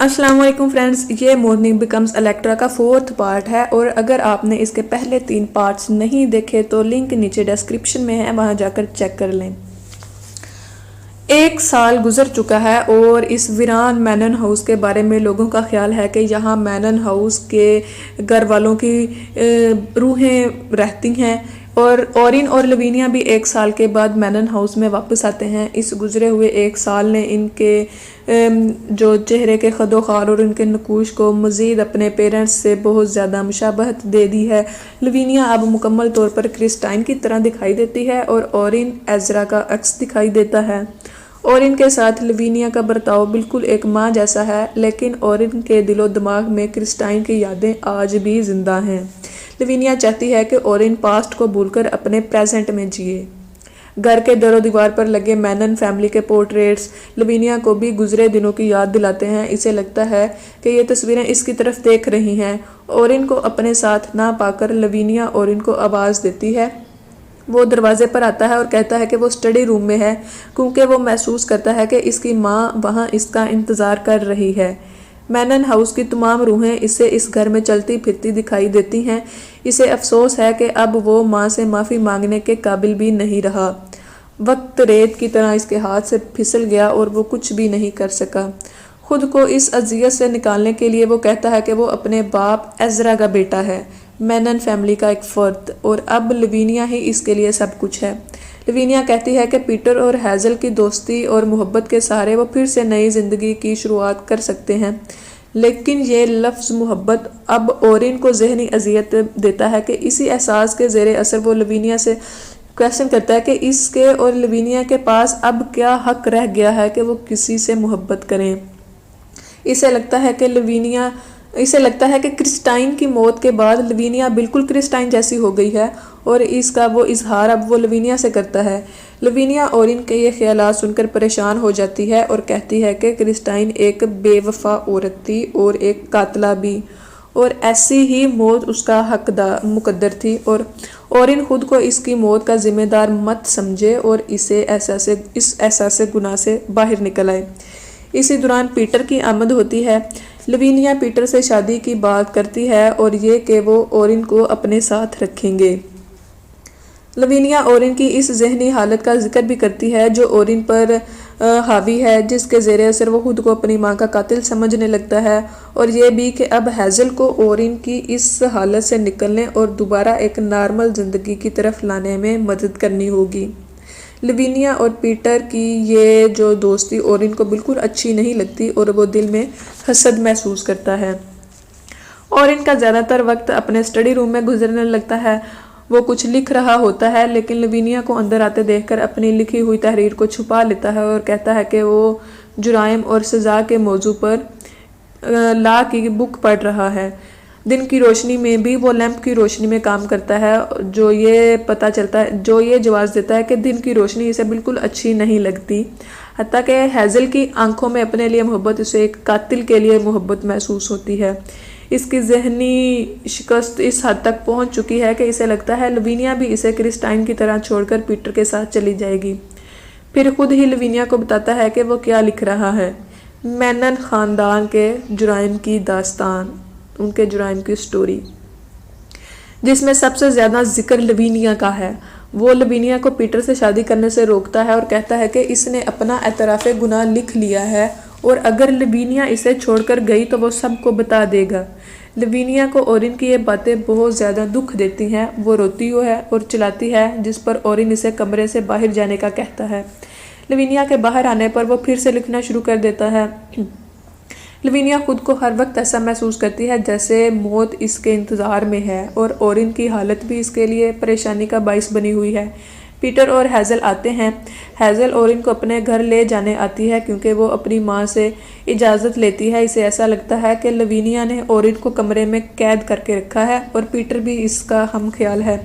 अस्सलाम वालेकुम फ्रेंड्स, ये मॉर्निंग बिकम्स इलेक्ट्रा का 4th पार्ट है। और अगर आपने इसके पहले 3 पार्ट्स नहीं देखे तो लिंक नीचे डिस्क्रिप्शन में है, वहां जाकर चेक कर लें। 1 साल गुजर चुका है और इस वीरान मैनन हाउस के बारे में लोगों का ख्याल है कि यहाँ मैनन हाउस के घर वालों की रूहें रहती हैं। और ओरिन और लवीनिया भी 1 साल के बाद मैनन हाउस में वापस आते हैं। इस गुजरे हुए 1 साल ने इनके जो चेहरे के खदोखार और उनके नकूश को मज़ीद अपने पेरेंट्स से बहुत ज़्यादा मुशाबहत दे दी है। लवीनिया अब मुकम्मल तौर पर क्रिस्टाइन की तरह दिखाई देती है और ओरिन एज़रा का अक्स दिखाई देता है। ओरिन के साथ लवीनिया का बर्ताव बिल्कुल एक माँ जैसा है, लेकिन ओरिन के दिलो दिमाग में क्रिस्टाइन की यादें आज भी जिंदा हैं। लवीनिया चाहती है कि ओरिन पास्ट को भूलकर अपने प्रेजेंट में जिए। घर के दरो दीवार पर लगे मैनन फैमिली के पोर्ट्रेट्स लवीनिया को भी गुजरे दिनों की याद दिलाते हैं। इसे लगता है कि ये तस्वीरें इसकी तरफ देख रही हैं। ओरिन को अपने साथ ना पाकर लवीनिया ओरिन को आवाज़ देती है। वो दरवाजे पर आता है और कहता है कि वो स्टडी रूम में है, क्योंकि वो महसूस करता है कि इसकी माँ वहाँ इसका इंतज़ार कर रही है। मैनन हाउस की तमाम रूहें इसे इस घर में चलती फिरती दिखाई देती हैं। इसे अफसोस है कि अब वो माँ से माफ़ी मांगने के काबिल भी नहीं रहा। वक्त रेत की तरह इसके हाथ से फिसल गया और वो कुछ भी नहीं कर सका। खुद को इस अजियत से निकालने के लिए वो कहता है कि वो अपने बाप एज़रा का बेटा है, मैनन फैमिली का एक फ़र्द, और अब लवीनिया ही इसके लिए सब कुछ है। लवीनिया कहती है कि पीटर और हैज़ल की दोस्ती और मोहब्बत के सहारे वो फिर से नई ज़िंदगी की शुरुआत कर सकते हैं, लेकिन ये लफ्ज़ मोहब्बत अब ओरिन को ज़हनी अजियत देता है कि इसी एहसास के ज़ेरे असर वो लवीनिया से क्वेश्चन करता है कि इसके और लवीनिया के पास अब क्या हक रह गया है कि वो किसी से मोहब्बत करें। इसे लगता है कि क्रिस्टाइन की मौत के बाद लवीनिया बिल्कुल क्रिस्टाइन जैसी हो गई है और इसका वो इजहार अब वो लवीनिया से करता है। लवीनिया ओरिन के ये ख्यालात सुनकर परेशान हो जाती है और कहती है कि क्रिस्टाइन एक बेवफा औरत थी और एक कातला भी, और ऐसी ही मौत उसका मुकद्दर थी। और ओरिन खुद को इसकी मौत का जिम्मेदार मत समझे और इस एहसास गुनाह से बाहर निकल आए। इसी दौरान पीटर की आमद होती है। लवीनिया पीटर से शादी की बात करती है और ये कि वो ओरिन को अपने साथ रखेंगे। लवीनिया ओरिन की इस जहनी हालत का जिक्र भी करती है जो ओरिन पर हावी है, जिसके ज़ेरे असर वो खुद को अपनी माँ का कातिल समझने लगता है, और ये भी कि अब हैज़ल को ओरिन की इस हालत से निकलने और दोबारा एक नॉर्मल ज़िंदगी की तरफ लाने में मदद करनी होगी। लवीनिया और पीटर की ये जो दोस्ती ओरिन को बिल्कुल अच्छी नहीं लगती और वो दिल में हसद महसूस करता है। ओरिन का ज़्यादातर वक्त अपने स्टडी रूम में गुजरने लगता है। वो कुछ लिख रहा होता है, लेकिन लवीनिया को अंदर आते देखकर अपनी लिखी हुई तहरीर को छुपा लेता है और कहता है कि वो जुराइम और सज़ा के मौजू पर ला की बुक पढ़ रहा है। दिन की रोशनी में भी वो लैंप की रोशनी में काम करता है, जो ये जवाब देता है कि दिन की रोशनी इसे बिल्कुल अच्छी नहीं लगती। हत्ता कि हैज़ल की आंखों में अपने लिए मोहब्बत उसे एक कातिल के लिए मोहब्बत महसूस होती है। इसकी जहनी शिकस्त इस हद तक पहुंच चुकी है कि इसे लगता है लवीनिया भी इसे क्रिस्टाइन की तरह छोड़कर पीटर के साथ चली जाएगी। फिर खुद ही लवीनिया को बताता है कि वो क्या लिख रहा है। मैनन ख़ानदान के जुराइम की दास्तान, उनके जुराइम की स्टोरी, जिसमें सबसे ज़्यादा जिक्र लवीनिया का है। वो लवीनिया को पीटर से शादी करने से रोकता है और कहता है कि इसने अपना एतराफ़े गुनाह लिख लिया है और अगर लवीनिया इसे छोड़कर गई तो वो सबको बता देगा। लवीनिया को ओरिन की ये बातें बहुत ज़्यादा दुख देती हैं। वो रोती है और चिल्लाती है, जिस पर ओरिन इसे कमरे से बाहर जाने का कहता है। लवीनिया के बाहर आने पर वो फिर से लिखना शुरू कर देता है। लवीनिया खुद को हर वक्त ऐसा महसूस करती है जैसे मौत इसके इंतज़ार में है, और ओरिन की हालत भी इसके लिए परेशानी का बाइस बनी हुई है। पीटर और हैज़ल आते हैं। हैज़ल ओरिन को अपने घर ले जाने आती है क्योंकि वो अपनी माँ से इजाज़त लेती है। इसे ऐसा लगता है कि लवीनिया ने ओरिन को कमरे में कैद करके रखा है और पीटर भी इसका हम ख्याल है।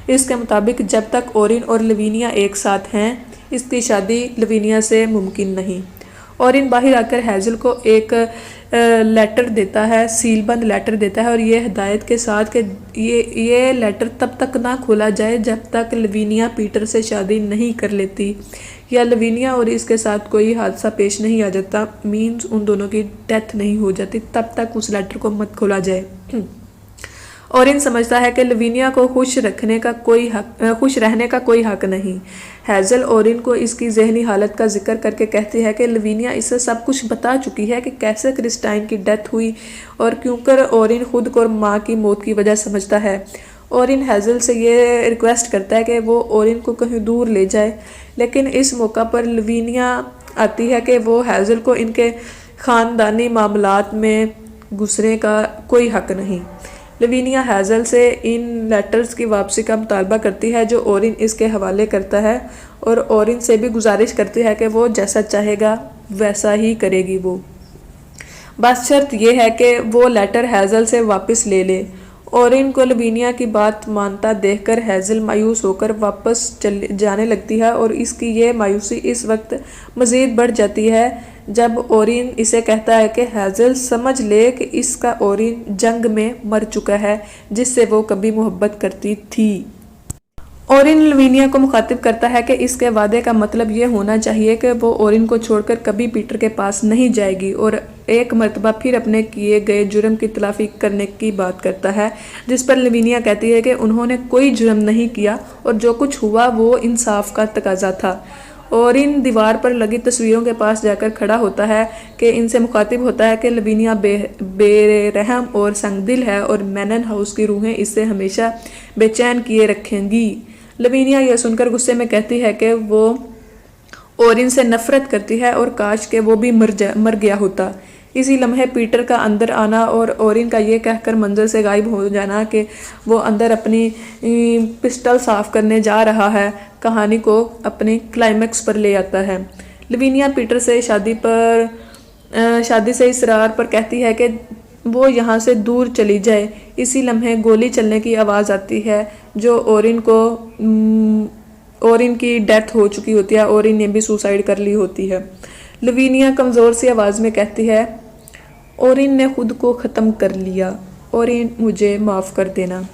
इसके मुताबिक जब तक ओरिन और लवीनिया एक साथ हैं, इसकी शादी लवीनिया से मुमकिन नहीं। ओरिन बाहर आकर हेज़ल को एक लेटर देता है, सीलबंद लेटर देता है और ये हिदायत के साथ कि ये लेटर तब तक ना खोला जाए जब तक लवीनिया पीटर से शादी नहीं कर लेती या लवीनिया और इसके साथ कोई हादसा पेश नहीं आ जाता, मीन्स उन दोनों की डेथ नहीं हो जाती, तब तक उस लेटर को मत खोला जाए। ओरिन समझता है कि लवीनिया को खुश रहने का कोई हक नहीं। हेज़ल ओरिन को इसकी जहनी हालत का जिक्र करके कहती है कि लवीनिया इसे सब कुछ बता चुकी है कि कैसे क्रिस्टाइन की डेथ हुई और क्योंकि ओरिन खुद को माँ की मौत की वजह समझता है। ओरिन हेज़ल से ये रिक्वेस्ट करता है कि वो ओरिन को कहीं दूर ले जाए, लेकिन इस मौका पर लवीनिया आती है कि वो हेज़ल को इनके ख़ानदानी मामलात में घुसने का कोई हक नहीं। लवीनिया हेज़ल से इन लेटर्स की वापसी का मुतालबा करती है जो ओरिन इसके हवाले करता है और ओरिन से भी गुजारिश करती है कि वो जैसा चाहेगा वैसा ही करेगी वो, बस शर्त यह है कि वो लेटर हेज़ल से वापस ले ले। ओरिन को लवीनिया की बात मानता देखकर हेज़ल मायूस होकर वापस जाने लगती है और इसकी ये मायूसी इस वक्त मज़ीद बढ़ जाती है जब ओरिन इसे कहता है कि हेज़ल समझ ले कि इसका ओरिन जंग में मर चुका है जिससे वो कभी मोहब्बत करती थी। ओरिन लवीनिया को मुखातिब करता है कि इसके वादे का मतलब ये होना चाहिए कि वो ओरिन को छोड़कर कभी पीटर के पास नहीं जाएगी और एक मरतबा फिर अपने किए गए जुर्म की तलाफी करने की बात करता है, जिस पर लवीनिया कहती है कि उन्होंने कोई जुर्म नहीं किया और जो कुछ हुआ वो इंसाफ का तकाजा था। ओरिन दीवार पर लगी तस्वीरों के पास जाकर खड़ा होता है कि इनसे मुखातिब होता है कि लवीनिया बेरहम और संगदिल है और मैनन हाउस की रूहें इससे हमेशा बेचैन किए रखेंगी। लवीनिया यह सुनकर गुस्से में कहती है कि वो ओरिन से नफरत करती है और काश के वो भी मर गया होता। इसी लम्हे पीटर का अंदर आना और ओरिन का ये कहकर मंजर से गायब हो जाना कि वो अंदर अपनी पिस्टल साफ करने जा रहा है कहानी को अपने क्लाइमैक्स पर ले आता है। लवीनिया पीटर से शादी से इसरार पर कहती है कि वो यहाँ से दूर चली जाए। इसी लम्हे गोली चलने की आवाज़ आती है जो ओरिन की डेथ हो चुकी होती है, ओरिन ने भी सुसाइड कर ली होती है। लवीनिया कमज़ोर सी आवाज़ में कहती है, ओरिन ने खुद को ख़त्म कर लिया, ओरिन मुझे माफ़ कर देना।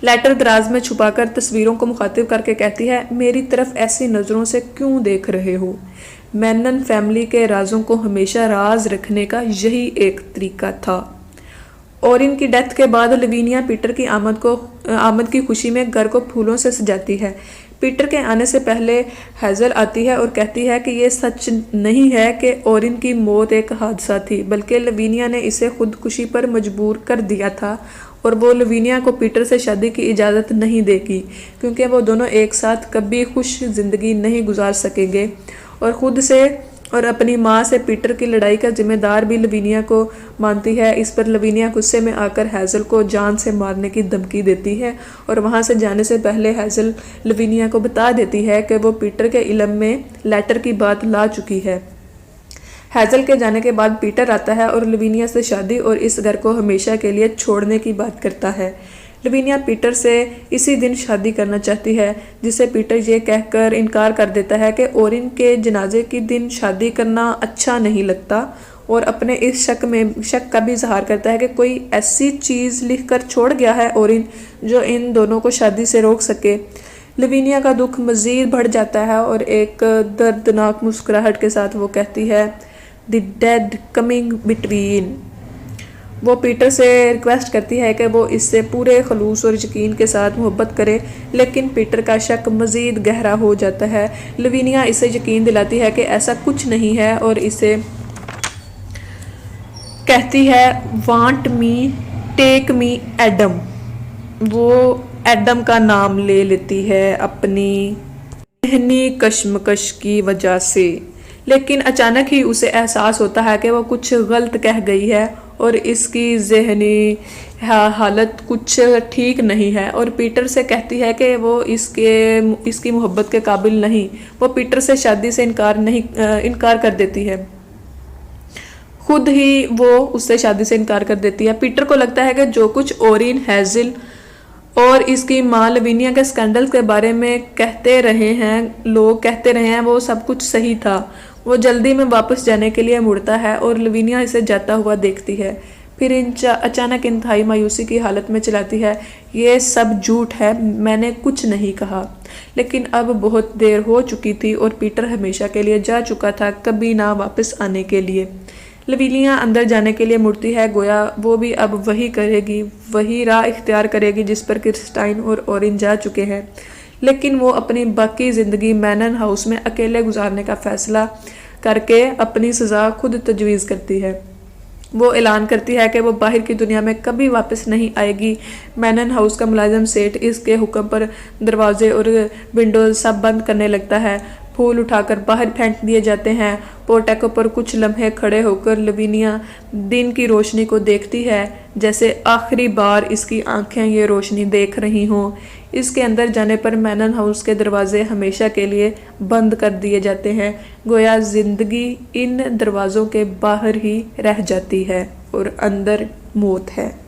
लेटर दराज में छुपाकर तस्वीरों को मुखातिब करके कहती है, मेरी तरफ ऐसी नज़रों से क्यों देख रहे हो? मैनन फैमिली के राजों को हमेशा राज रखने का यही एक तरीका था। ओरिन की डेथ के बाद लवीनिया पीटर की आमद की खुशी में घर को फूलों से सजाती है। पीटर के आने से पहले हेज़ल आती है और कहती है कि ये सच नहीं है कि ओरिन की मौत एक हादसा थी, बल्कि लवीनिया ने इसे खुदकुशी पर मजबूर कर दिया था और वो लवीनिया को पीटर से शादी की इजाज़त नहीं देगी क्योंकि वो दोनों एक साथ कभी खुश ज़िंदगी नहीं गुजार सकेंगे और खुद से और अपनी माँ से पीटर की लड़ाई का जिम्मेदार भी लवीनिया को मानती है। इस पर लवीनिया गुस्से में आकर हेज़ल को जान से मारने की धमकी देती है और वहाँ से जाने से पहले हेज़ल लवीनिया को बता देती है कि वो पीटर के इल्म में लेटर की बात ला चुकी है। हेज़ल के जाने के बाद पीटर आता है और लवीनिया से शादी और इस घर को हमेशा के लिए छोड़ने की बात करता है। लवीनिया पीटर से इसी दिन शादी करना चाहती है, जिसे पीटर ये कहकर इनकार कर देता है कि ओरिन के जनाजे के दिन शादी करना अच्छा नहीं लगता और अपने इस शक का भी इजहार करता है कि कोई ऐसी चीज़ लिख कर छोड़ गया है ओरिन जो इन दोनों को शादी से रोक सके। लवीनिया का दुख मज़ीद बढ़ जाता है और एक दर्दनाक मुस्कुराहट के साथ वो कहती है, द डेड कमिंग बिटवीन। वो पीटर से रिक्वेस्ट करती है कि वो इससे पूरे खलूस और यकीन के साथ मोहब्बत करे, लेकिन पीटर का शक मज़ीद गहरा हो जाता है। लवीनिया इसे यकीन दिलाती है कि ऐसा कुछ नहीं है और इसे कहती है, want me take me Adam. वो एडम का नाम ले लेती है अपनी जहनी कशमकश की वजह से, लेकिन अचानक ही उसे एहसास होता है कि वो कुछ गलत कह गई है और इसकी जहनी हालत कुछ ठीक नहीं है और पीटर से कहती है कि वो इसकी मोहब्बत के काबिल नहीं। वो पीटर से शादी से इनकार कर देती है, खुद ही वो उससे शादी से इनकार कर देती है। पीटर को लगता है कि जो कुछ ओरिन, हेज़ल और इसकी माँ लवीनिया के स्कैंडल के बारे में लोग कहते रहे हैं वो सब कुछ सही था। वो जल्दी में वापस जाने के लिए मुड़ता है और लवीनिया इसे जाता हुआ देखती है। फिर अचानक इंतहाई मायूसी की हालत में चिल्लाती है, ये सब झूठ है, मैंने कुछ नहीं कहा। लेकिन अब बहुत देर हो चुकी थी और पीटर हमेशा के लिए जा चुका था, कभी ना वापस आने के लिए। लवीनिया अंदर जाने के लिए मुड़ती है, गोया वो भी अब वही करेगी, वही राह इख्तियार करेगी जिस पर क्रिस्टाइन और ओरिन जा चुके हैं। लेकिन वो अपनी बाकी ज़िंदगी मैनन हाउस में अकेले गुजारने का फ़ैसला करके अपनी सज़ा खुद तजवीज़ करती है। वो ऐलान करती है कि वो बाहर की दुनिया में कभी वापस नहीं आएगी। मैनन हाउस का मुलाजिम सेठ इसके हुक्म पर दरवाजे और विंडोज सब बंद करने लगता है। फूल उठाकर बाहर फेंक दिए जाते हैं। पोर्टिको पर कुछ लम्हे खड़े होकर लवीनिया दिन की रोशनी को देखती है, जैसे आखिरी बार इसकी आंखें ये रोशनी देख रही हों। इसके अंदर जाने पर मैनन हाउस के दरवाजे हमेशा के लिए बंद कर दिए जाते हैं, गोया जिंदगी इन दरवाज़ों के बाहर ही रह जाती है और अंदर मौत है।